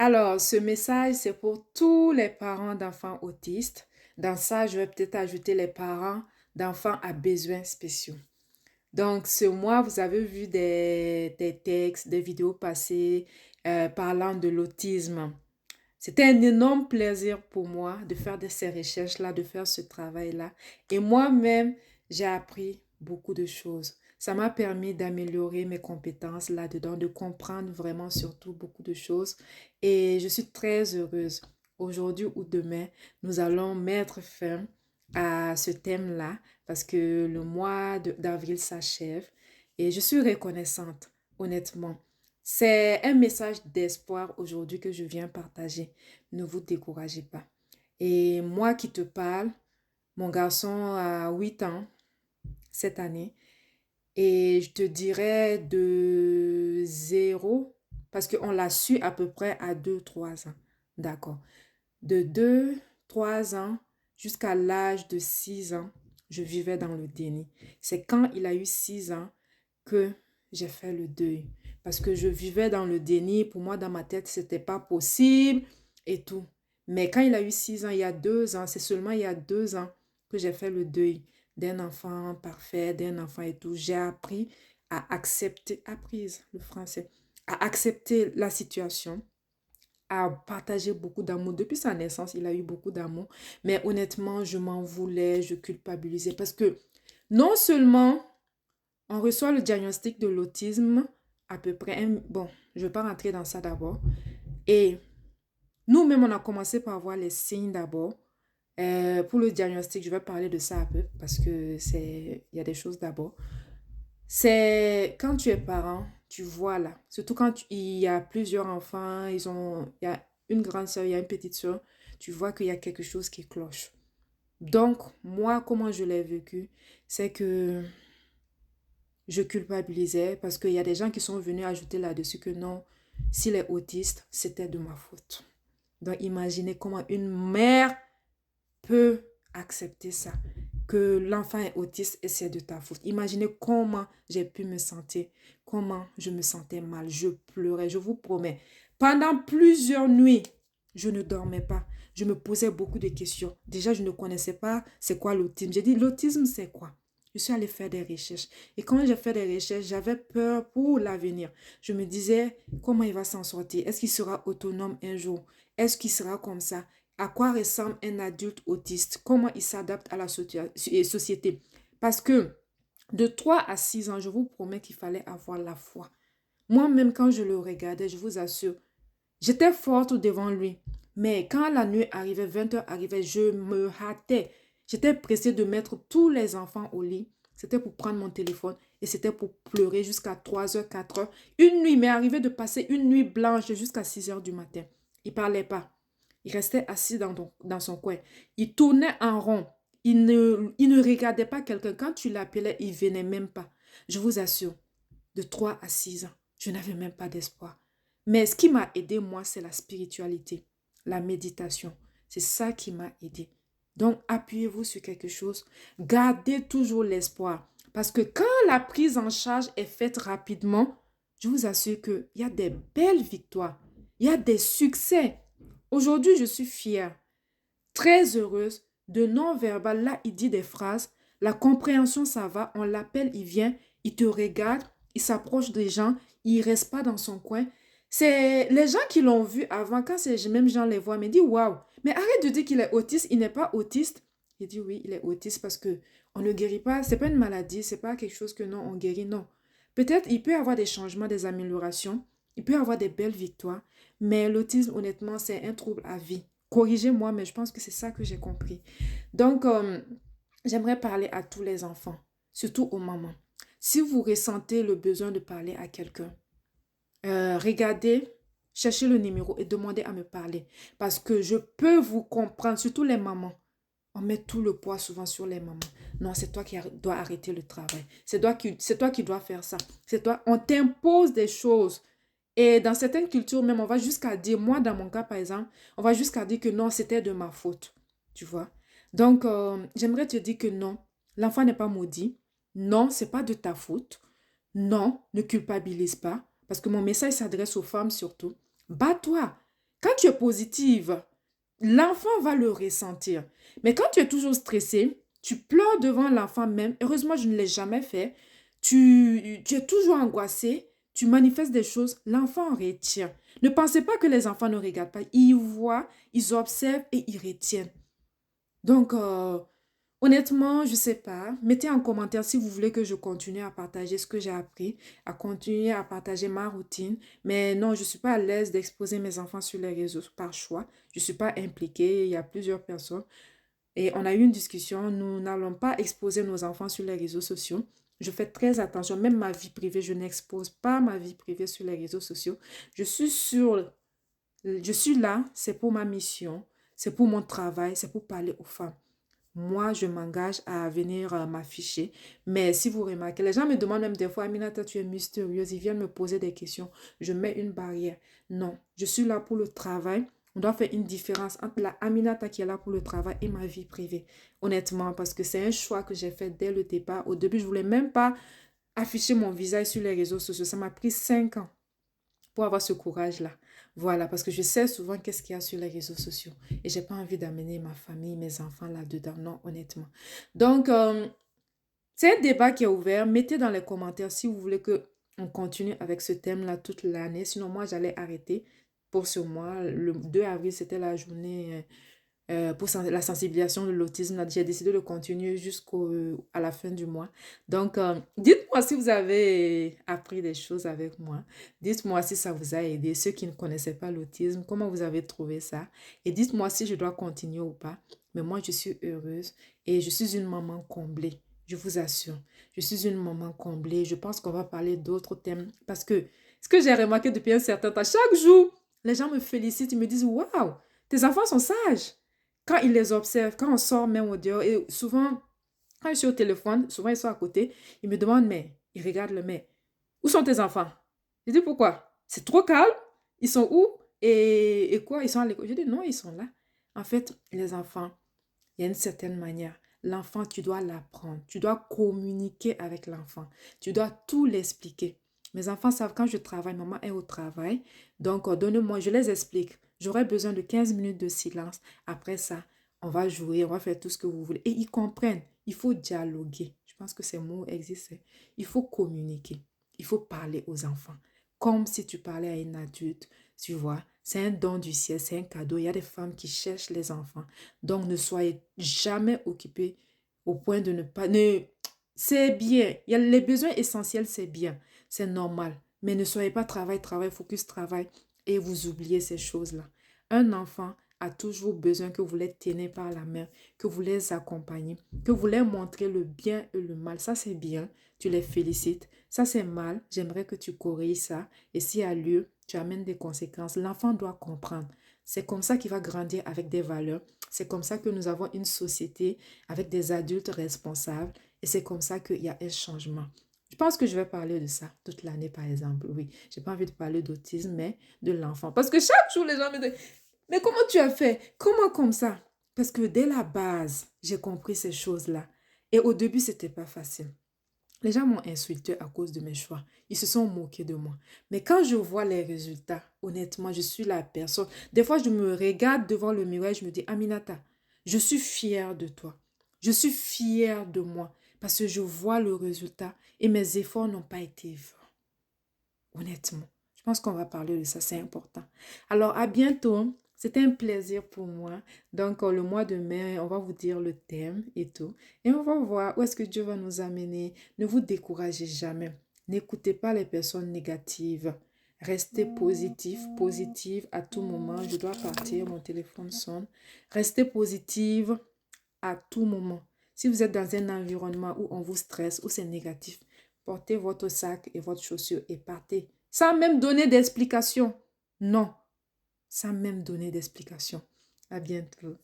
Alors, ce message, c'est pour tous les parents d'enfants autistes. Dans ça, je vais peut-être ajouter les parents d'enfants à besoins spéciaux. Donc, ce mois, vous avez vu des textes, des vidéos passées parlant de l'autisme. C'était un énorme plaisir pour moi de faire de ces recherches-là, de faire ce travail-là. Et moi-même, j'ai appris beaucoup de choses. Ça m'a permis d'améliorer mes compétences là-dedans, de comprendre vraiment surtout beaucoup de choses. Et je suis très heureuse. Aujourd'hui ou demain, nous allons mettre fin à ce thème-là parce que le mois d'avril s'achève et je suis reconnaissante, honnêtement. C'est un message d'espoir aujourd'hui que je viens partager. Ne vous découragez pas. Et moi qui te parle, mon garçon a 8 ans cette année et je te dirais de zéro parce qu'on l'a su à peu près à 2 3 ans. D'accord. De 2 3 ans jusqu'à l'âge de 6 ans, je vivais dans le déni. C'est quand il a eu 6 ans que j'ai fait le deuil. Parce que je vivais dans le déni. Pour moi, dans ma tête, c'était pas possible et tout. Mais quand il a eu 6 ans, il y a 2 ans, c'est seulement il y a 2 ans que j'ai fait le deuil d'un enfant parfait, d'un enfant et tout. J'ai appris à accepter, apprise le français, à accepter la situation, à partager beaucoup d'amour. Depuis sa naissance, il a eu beaucoup d'amour. Mais honnêtement, je m'en voulais, je culpabilisais parce que non seulement on reçoit le diagnostic de l'autisme à peu près, bon, je ne vais pas rentrer dans ça d'abord. Et nous-mêmes, on a commencé par voir les signes d'abord. Pour le diagnostic, je vais parler de ça un peu parce que il y a des choses d'abord. C'est quand tu es parent, tu vois là, surtout quand il y a plusieurs enfants, il y a une grande soeur, il y a une petite soeur, tu vois qu'il y a quelque chose qui cloche. Donc, moi, comment je l'ai vécu, c'est que je culpabilisais parce qu'il y a des gens qui sont venus ajouter là-dessus que non, s'il est autiste, c'était de ma faute. Donc, imaginez comment une mère peut accepter ça, que l'enfant est autiste et c'est de ta faute. Imaginez comment j'ai pu me sentir, comment je me sentais mal, je pleurais, je vous promets. Pendant plusieurs nuits, je ne dormais pas. Je me posais beaucoup de questions. Déjà, je ne connaissais pas c'est quoi l'autisme. J'ai dit, l'autisme, c'est quoi? Je suis allée faire des recherches. Et quand j'ai fait des recherches, j'avais peur pour l'avenir. Je me disais, comment il va s'en sortir? Est-ce qu'il sera autonome un jour? Est-ce qu'il sera comme ça? À quoi ressemble un adulte autiste? Comment il s'adapte à la société? Parce que de 3 à 6 ans, je vous promets qu'il fallait avoir la foi. Moi-même, quand je le regardais, je vous assure, j'étais forte devant lui. Mais quand la nuit arrivait, 20 heures arrivait, je me hâtais. J'étais pressée de mettre tous les enfants au lit. C'était pour prendre mon téléphone et c'était pour pleurer jusqu'à 3 heures, 4 heures. Une nuit m'est arrivé de passer une nuit blanche jusqu'à 6 heures du matin. Il ne parlait pas. Il restait assis dans son coin. Il tournait en rond. Il ne regardait pas quelqu'un. Quand tu l'appelais, il ne venait même pas. Je vous assure, de 3 à 6 ans, je n'avais même pas d'espoir. Mais ce qui m'a aidé, moi, c'est la spiritualité, la méditation. C'est ça qui m'a aidé. Donc, appuyez-vous sur quelque chose. Gardez toujours l'espoir. Parce que quand la prise en charge est faite rapidement, je vous assure qu'il y a des belles victoires. Il y a des succès. Aujourd'hui, je suis fière, très heureuse de non-verbal. Là, il dit des phrases. La compréhension, ça va. On l'appelle, il vient, il te regarde, il s'approche des gens, il ne reste pas dans son coin. C'est les gens qui l'ont vu avant, quand ces mêmes gens les voient, me disent waouh, mais arrête de dire qu'il est autiste, il n'est pas autiste. Il dit oui, il est autiste parce que on ne guérit pas, c'est pas une maladie, c'est pas quelque chose que non, on guérit, non. Peut-être il peut y avoir des changements, des améliorations, il peut y avoir des belles victoires, mais l'autisme, honnêtement, c'est un trouble à vie. Corrigez-moi, mais je pense que c'est ça que j'ai compris. Donc, j'aimerais parler à tous les enfants, surtout aux mamans. Si vous ressentez le besoin de parler à quelqu'un, regardez, cherchez le numéro et demandez à me parler. Parce que je peux vous comprendre, surtout les mamans. On met tout le poids souvent sur les mamans. Non, c'est toi qui dois arrêter le travail. C'est toi qui dois faire ça. C'est toi. On t'impose des choses. Et dans certaines cultures même, on va jusqu'à dire, moi dans mon cas par exemple, on va jusqu'à dire que non, c'était de ma faute. Tu vois? Donc, j'aimerais te dire que non, l'enfant n'est pas maudit. Non, c'est pas de ta faute. Non, ne culpabilise pas. Parce que mon message s'adresse aux femmes surtout. Bats-toi. Quand tu es positive, l'enfant va le ressentir. Mais quand tu es toujours stressé, tu pleures devant l'enfant même. Heureusement, je ne l'ai jamais fait. Tu es toujours angoissé, tu manifestes des choses, l'enfant retient. Ne pensez pas que les enfants ne regardent pas. Ils voient, ils observent et ils retiennent. Donc, honnêtement, je ne sais pas. Mettez en commentaire si vous voulez que je continue à partager ce que j'ai appris, à continuer à partager ma routine. Mais non, je ne suis pas à l'aise d'exposer mes enfants sur les réseaux par choix. Je ne suis pas impliquée. Il y a plusieurs personnes. Et on a eu une discussion. Nous n'allons pas exposer nos enfants sur les réseaux sociaux. Je fais très attention. Même ma vie privée, je n'expose pas ma vie privée sur les réseaux sociaux. Je suis sur... Je suis là, c'est pour ma mission, c'est pour mon travail, c'est pour parler aux femmes. Moi, je m'engage à venir m'afficher. Mais si vous remarquez, les gens me demandent même des fois, Aminata, tu es mystérieuse. Ils viennent me poser des questions. Je mets une barrière. Non, je suis là pour le travail. On doit faire une différence entre la Aminata qui est là pour le travail et ma vie privée. Honnêtement, parce que c'est un choix que j'ai fait dès le départ. Au début, je ne voulais même pas afficher mon visage sur les réseaux sociaux. Ça m'a pris 5 ans pour avoir ce courage-là. Voilà, parce que je sais souvent qu'est-ce qu'il y a sur les réseaux sociaux. Et je n'ai pas envie d'amener ma famille, mes enfants là-dedans. Non, honnêtement. Donc, c'est un débat qui est ouvert. Mettez dans les commentaires si vous voulez que on continue avec ce thème-là toute l'année. Sinon, moi, j'allais arrêter pour ce mois. Le 2 avril, c'était la journée pour la sensibilisation de l'autisme. J'ai décidé de continuer jusqu'à la fin du mois. Donc, dites-moi si vous avez appris des choses avec moi. Dites-moi si ça vous a aidé. Ceux qui ne connaissaient pas l'autisme, comment vous avez trouvé ça? Et dites-moi si je dois continuer ou pas. Mais moi, je suis heureuse et je suis une maman comblée. Je vous assure. Je suis une maman comblée. Je pense qu'on va parler d'autres thèmes parce que ce que j'ai remarqué depuis un certain temps, chaque jour, les gens me félicitent, ils me disent, waouh, tes enfants sont sages. Quand ils les observent, quand on sort même au dehors, et souvent, quand je suis au téléphone, souvent ils sont à côté, ils me demandent, mais, ils regardent le mais, où sont tes enfants? Je dis, pourquoi? C'est trop calme, ils sont où? Et quoi? Ils sont à l'école. Je dis, non, ils sont là. En fait, les enfants, il y a une certaine manière. L'enfant, tu dois l'apprendre. Tu dois communiquer avec l'enfant. Tu dois tout l'expliquer. Mes enfants savent quand je travaille, maman est au travail. Donc, donne-moi, je les explique. J'aurai besoin de 15 minutes de silence. Après ça, on va jouer, on va faire tout ce que vous voulez. Et ils comprennent. Il faut dialoguer. Je pense que ces mots existent. Il faut communiquer. Il faut parler aux enfants. Comme si tu parlais à une adulte. Tu vois, c'est un don du ciel, c'est un cadeau. Il y a des femmes qui cherchent les enfants. Donc, ne soyez jamais occupés au point de ne pas... C'est bien. Il y a les besoins essentiels, c'est bien. C'est normal. Mais ne soyez pas travail, travail, focus, travail et vous oubliez ces choses-là. Un enfant a toujours besoin que vous les tenez par la main, que vous les accompagnez, que vous les montrez le bien et le mal. Ça, c'est bien. Tu les félicites. Ça, c'est mal. J'aimerais que tu corriges ça. Et s'il y a lieu, tu amènes des conséquences. L'enfant doit comprendre. C'est comme ça qu'il va grandir avec des valeurs. C'est comme ça que nous avons une société avec des adultes responsables. Et c'est comme ça qu'il y a un changement. Je pense que je vais parler de ça toute l'année, par exemple. Oui, j'ai pas envie de parler d'autisme, mais de l'enfant. Parce que chaque jour, les gens me disent, mais comment tu as fait? Comment comme ça? Parce que dès la base, j'ai compris ces choses-là. Et au début, c'était pas facile. Les gens m'ont insulté à cause de mes choix. Ils se sont moqués de moi. Mais quand je vois les résultats, honnêtement, je suis la personne. Des fois, je me regarde devant le miroir et je me dis, Aminata, je suis fière de toi. Je suis fière de moi parce que je vois le résultat et mes efforts n'ont pas été vains. Honnêtement, je pense qu'on va parler de ça, c'est important. Alors, à bientôt. C'était un plaisir pour moi. Donc, le mois de mai, on va vous dire le thème et tout. Et on va voir où est-ce que Dieu va nous amener. Ne vous découragez jamais. N'écoutez pas les personnes négatives. Restez positif, positive à tout moment. Je dois partir, mon téléphone sonne. Restez positive à tout moment. Si vous êtes dans un environnement où on vous stresse, où c'est négatif, portez votre sac et votre chaussure et partez. Sans même donner d'explication. Non, sans même donner d'explication. À bientôt.